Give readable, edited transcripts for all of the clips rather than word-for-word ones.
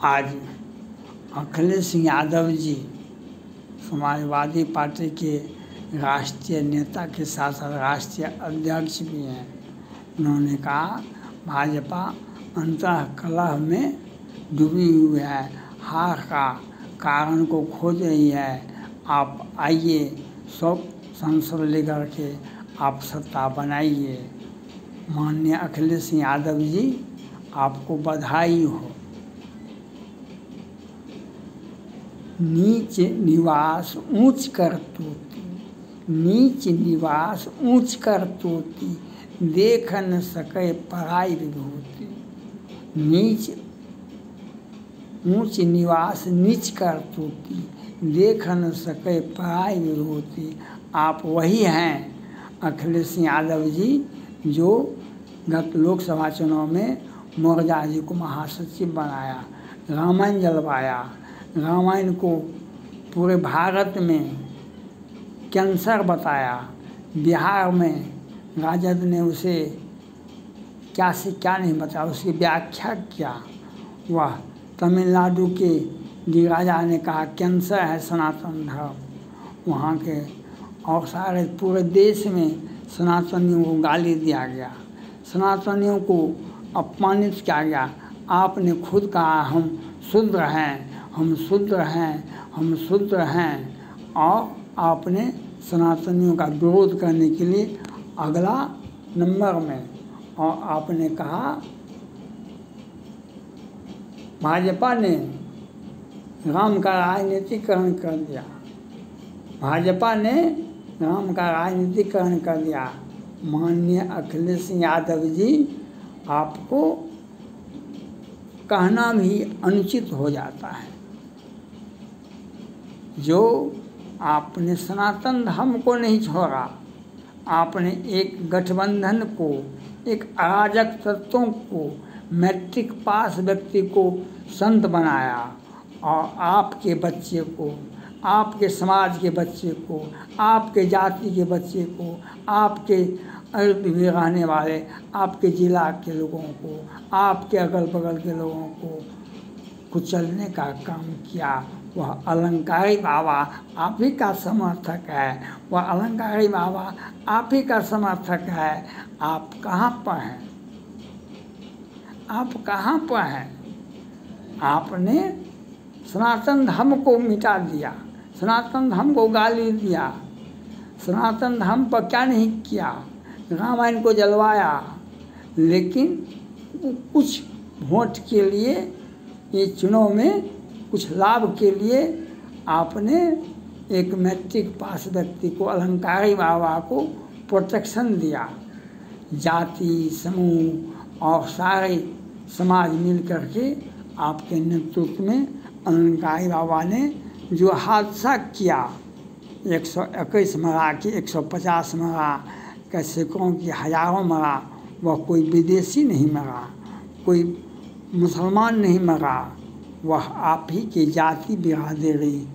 आज अखिलेश सिंह यादव जी समाजवादी पार्टी के राष्ट्रीय नेता के साथ साथ राष्ट्रीय अध्यक्ष भी हैं। उन्होंने कहा भाजपा अंतःकलह में डूबी हुई है, हार का कारण को खोज रही है। आप आइए, सब संसद लेकर के आप सत्ता बनाइए। माननीय अखिलेश सिंह यादव जी, आपको बधाई हो। नीच निवास ऊंच करतूती, नीच निवास ऊंच करतूती, देख न सके पराई विभूति। ऊंच निवास नीच करतूती, देख न सके पराई विभूति। आप वही हैं अखिलेश सिंह यादव जी जो गत लोकसभा चुनाव में मोर्जा जी को महासचिव बनाया, रामायण जलवाया, रामायण को पूरे भारत में कैंसर बताया। बिहार में राजद ने उसे क्या से क्या नहीं बताया, उसकी व्याख्या किया। वह तमिलनाडु के डी राजा ने कहा कैंसर है सनातन धर्म। वहाँ के और सारे पूरे देश में सनातनियों को गाली दिया गया, सनातनियों को अपमानित किया गया। आपने खुद कहा हम शूद्र हैं, हम शूद्र हैं, हम शूद्र हैं, और आपने सनातनियों का विरोध करने के लिए अगला नंबर में, और आपने कहा भाजपा ने राम का राजनीतिकरण कर दिया, भाजपा ने राम का राजनीतिकरण कर दिया। माननीय अखिलेश सिंह यादव जी, आपको कहना भी अनुचित हो जाता है। जो आपने सनातन धर्म को नहीं छोड़ा, आपने एक गठबंधन को, एक अराजक तत्वों को, मैट्रिक पास व्यक्ति को संत बनाया, और आपके बच्चे को, आपके समाज के बच्चे को, आपके जाति के बच्चे को, आपके अर्ध में रहने वाले आपके जिला के लोगों को, आपके अगल बगल के लोगों को कुचलने का काम किया। वह अलंकारी बाबा आप ही का समर्थक है, वह अलंकारी बाबा आप ही का समर्थक है। आप कहाँ पर हैं? आप कहाँ पर हैं? आपने सनातन धर्म को मिटा दिया, सनातन धर्म को गाली दिया, सनातन धर्म पर क्या नहीं किया, रामायण को जलवाया। लेकिन कुछ वोट के लिए, ये चुनाव में कुछ लाभ के लिए आपने एक मैट्रिक पास व्यक्ति को, अलंकारी बाबा को प्रोटेक्शन दिया। जाति समूह और सारे समाज मिल करके आपके नेतृत्व में अलंकारी बाबा ने जो हादसा किया, 121 मरा कि 150 मरा, सैकड़ों की हजारों मरा, वह कोई विदेशी नहीं मरा, कोई मुसलमान नहीं मरा, वह आप ही के जाति बिरादरी,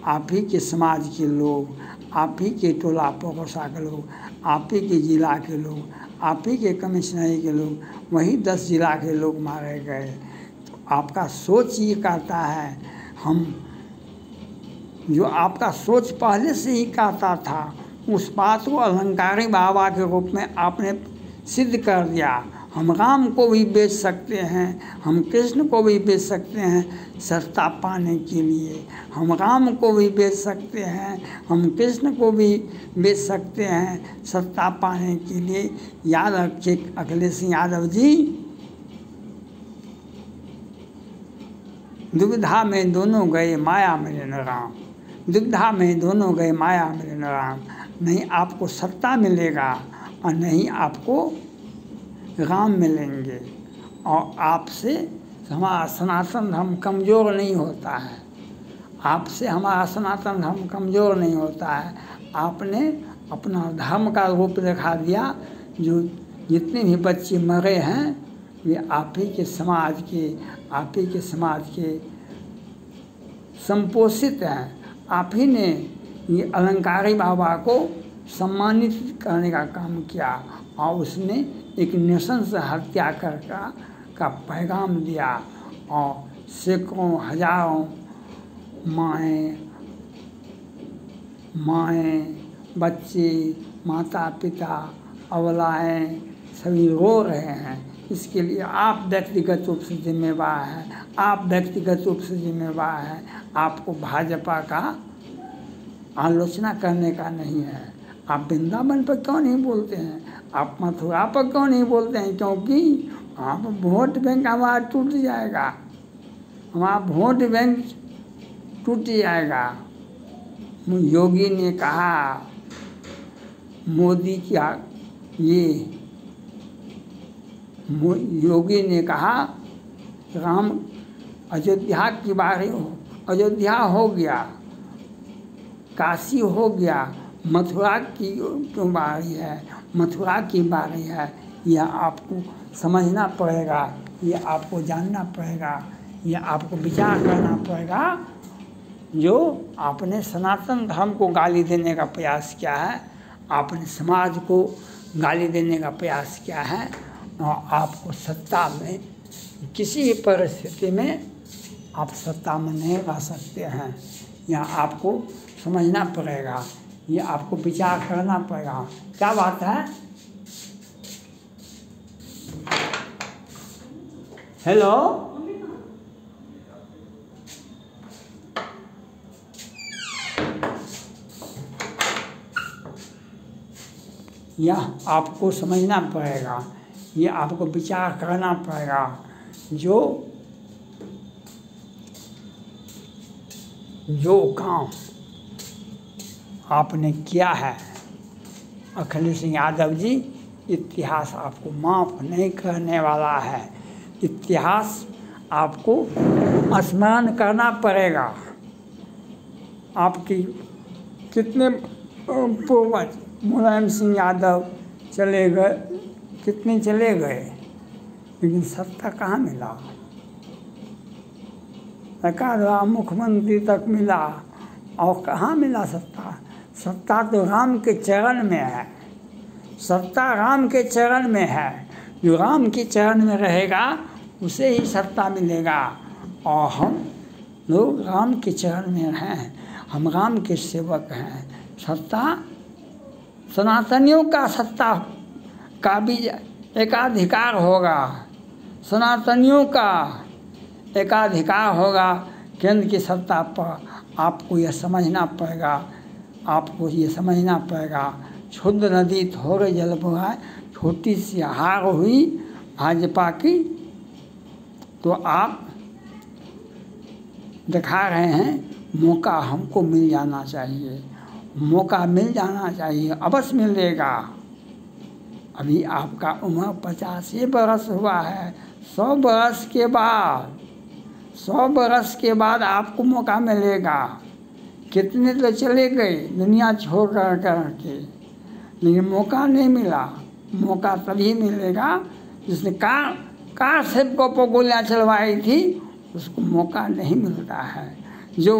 आप ही के समाज के लोग, आप ही के टोला पड़ोसा के लोग, आप ही के जिला के लोग, आप ही के कमिश्नरी के लोग, वही 10 जिला के लोग मारे गए। तो आपका सोच ये कहता है, हम जो आपका सोच पहले से ही कहता था, उस बात को अलंकारी बाबा के रूप में आपने सिद्ध कर दिया। हम राम को भी बेच सकते हैं, हम कृष्ण को भी बेच सकते हैं सत्ता पाने के लिए, हम राम को भी बेच सकते हैं, हम कृष्ण को भी बेच सकते हैं सत्ता पाने के लिए। याद रखिए अखिलेश सिंह यादव जी, दुविधा में दोनों गए माया मेरे न राम, दुविधा में दोनों गए माया मेरे न राम। नहीं आपको सत्ता मिलेगा और नहीं आपको राम मिलेंगे, और आपसे हमारा सनातन धर्म कमज़ोर नहीं होता है, आपसे हमारा सनातन धर्म कमज़ोर नहीं होता है। आपने अपना धर्म का रूप दिखा दिया। जो जितने भी बच्चे मरे हैं वे आप ही के समाज के, आप ही के समाज के संपोषित हैं। आप ही ने ये अलंकारी बाबा को सम्मानित करने का काम किया, और उसने एक नृशंस हत्या का पैगाम दिया, और सैकड़ों हजारों माएँ, बच्चे, माता पिता, अबलाएँ सभी रो रहे हैं। इसके लिए आप व्यक्तिगत रूप से जिम्मेवार हैं। आप व्यक्तिगत रूप से जिम्मेवार हैं। आपको भाजपा का आलोचना करने का नहीं है। आप वृंदावन पर क्यों नहीं बोलते हैं? आप मथुरा पर क्यों नहीं बोलते हैं? क्योंकि आप वोट बैंक हमारा टूट जाएगा, हमारा वोट बैंक टूट जाएगा। योगी ने कहा, मोदी क्या ये योगी ने कहा राम अयोध्या की बारी अयोध्या हो गया, काशी हो गया, मथुरा की क्यों बारी है? मथुरा की बारी है। यह आपको समझना पड़ेगा, यह आपको जानना पड़ेगा, यह आपको विचार करना पड़ेगा। जो आपने सनातन धर्म को गाली देने का प्रयास किया है, आपने समाज को गाली देने का प्रयास किया है, और आपको सत्ता में किसी भी परिस्थिति में आप सत्ता में नहीं रह सकते हैं। यह आपको समझना पड़ेगा, ये आपको विचार करना पड़ेगा। क्या बात है? हेलो, यह आपको समझना पड़ेगा, ये आपको विचार करना पड़ेगा। जो काम आपने किया है अखिलेश यादव जी, इतिहास आपको माफ़ नहीं करने वाला है। इतिहास आपको स्मरण करना पड़ेगा। आपकी कितने पूर्वज मुलायम सिंह यादव चले गए, कितने चले गए, लेकिन सत्ता कहाँ मिला? सरकार मुख्यमंत्री तक मिला, और कहाँ मिला सत्ता? सत्ता तो राम के चरण में है, सत्ता राम के चरण में है। जो राम के चरण में रहेगा उसे ही सत्ता मिलेगा। और हम लोग राम के चरण में हैं, हम राम के सेवक हैं। सत्ता सनातनियों का सत्ता का भी एकाधिकार होगा, सनातनियों का एकाधिकार होगा केंद्र की सत्ता पर। आपको यह समझना पड़ेगा, आपको ये समझना पड़ेगा। क्षुद्र नदी थोड़े जल बहाए, छोटी सी हार हुई भाजपा की, तो आप दिखा रहे हैं मौका हमको मिल जाना चाहिए, मौका मिल जाना चाहिए, अवश्य मिलेगा। अभी आपका उम्र 85 बरस हुआ है। 100 बरस के बाद 100 बरस के बाद आपको मौका मिलेगा। कितने तो चले गए दुनिया छोड़ करके, लेकिन मौका नहीं मिला। मौका तभी मिलेगा जिसने कार से को गोलियाँ चलवाई थी, उसको मौका नहीं मिलता है। जो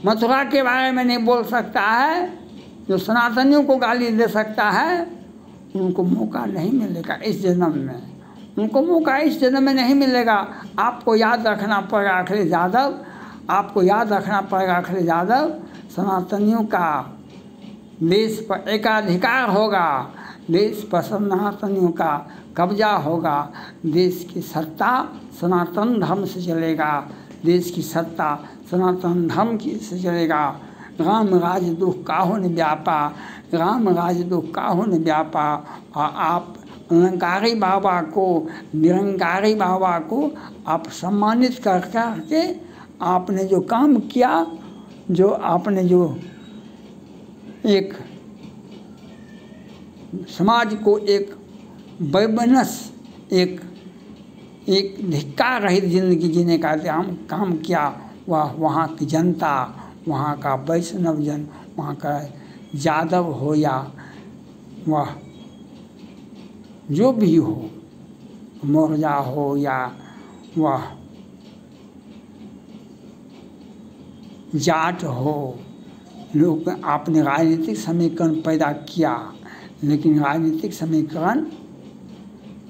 मथुरा के बारे में नहीं बोल सकता है, जो सनातनियों को गाली दे सकता है, उनको मौका नहीं मिलेगा इस जन्म में, उनको मौका इस जन्म में नहीं मिलेगा। आपको याद रखना पड़ेगा अखिलेश यादव, आपको याद रखना पड़ेगा अखिलेश यादव, सनातनियों का देश पर एकाधिकार होगा, देश पर सनातनियों का कब्जा होगा, देश की सत्ता सनातन धर्म से चलेगा, देश की सत्ता सनातन धर्म की से चलेगा। राम राज दुख काहू न व्यापा, राम राज दुख काहू न व्यापा। और आप निरंकारी बाबा को, निरंकारी बाबा को आप सम्मानित कर के आपने जो काम किया, जो आपने जो एक समाज को एक वैबनस, एक धिक्कार रहित जिंदगी जीने का काम किया, वह वहाँ की जनता, वहाँ का वैष्णव जन, वहाँ का यादव हो या वह जो भी हो, मौर्या हो या वह जाट हो, लोग आपने राजनीतिक समीकरण पैदा किया, लेकिन राजनीतिक समीकरण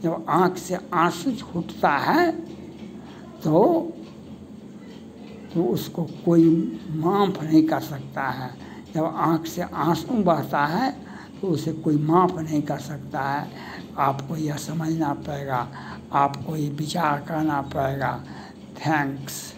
जब आँख से आंसू छूटता है तो तो उसको कोई माफ़ नहीं कर सकता है। जब आँख से आंसू बहता है तो उसे कोई माफ़ नहीं कर सकता है। आपको यह समझना पड़ेगा, आपको ये विचार करना पड़ेगा। थैंक्स।